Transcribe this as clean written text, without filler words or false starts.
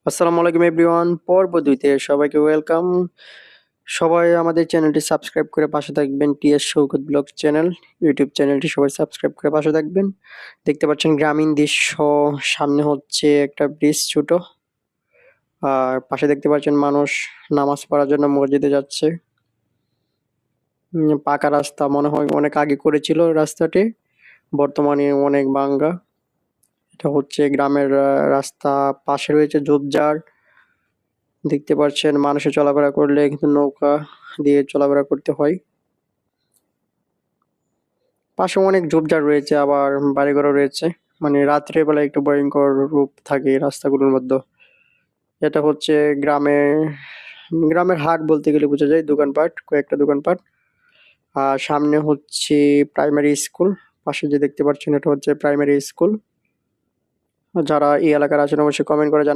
আসসালামু আলাইকুম এভরিওয়ান। পর্ব ২ তে সবাইকে ওয়েলকাম। সবাই আমাদের চ্যানেলটি সাবস্ক্রাইব করে পাশে থাকবেন। TS Shaukat blogs channel, YouTube চ্যানেলটি সবাই সাবস্ক্রাইব করে পাশে থাকবেন। দেখতে পাচ্ছেন গ্রামীণ দৃশ্য, সামনে হচ্ছে একটা ব্রিজ ছোট। আর পাশে দেখতে পাচ্ছেন মানুষ নামাজ পড়ার জন্য মসজিদে যাচ্ছে। পাকা রাস্তা মনে হয় অনেক আগে করেছিল রাস্তাটি, বর্তমানে অনেক ভাঙ্গা। এটা হচ্ছে গ্রামের রাস্তা, পাশে রয়েছে ঝোপঝাড়। দেখতে পাচ্ছেন মানুষে চলাফেরা করলে কিন্তু নৌকা দিয়ে চলাফেরা করতে হয়। পাশে অনেক ঝোপঝাড় রয়েছে, আবার বাড়িঘরও রয়েছে। মানে রাত্রে বেলা একটু ভয়ঙ্কর রূপ থাকে রাস্তাগুলোর মধ্যে। এটা হচ্ছে গ্রামের হাট বলতে গেলে বোঝা যায়, দোকানপাট, কয়েকটা দোকানপাট। আর সামনে হচ্ছে প্রাইমারি স্কুল। পাশে যে দেখতে পাচ্ছেন এটা হচ্ছে প্রাইমারি স্কুল। যারা এই এলাকার আছেন অবশ্যই কমেন্ট করে জানাবেন।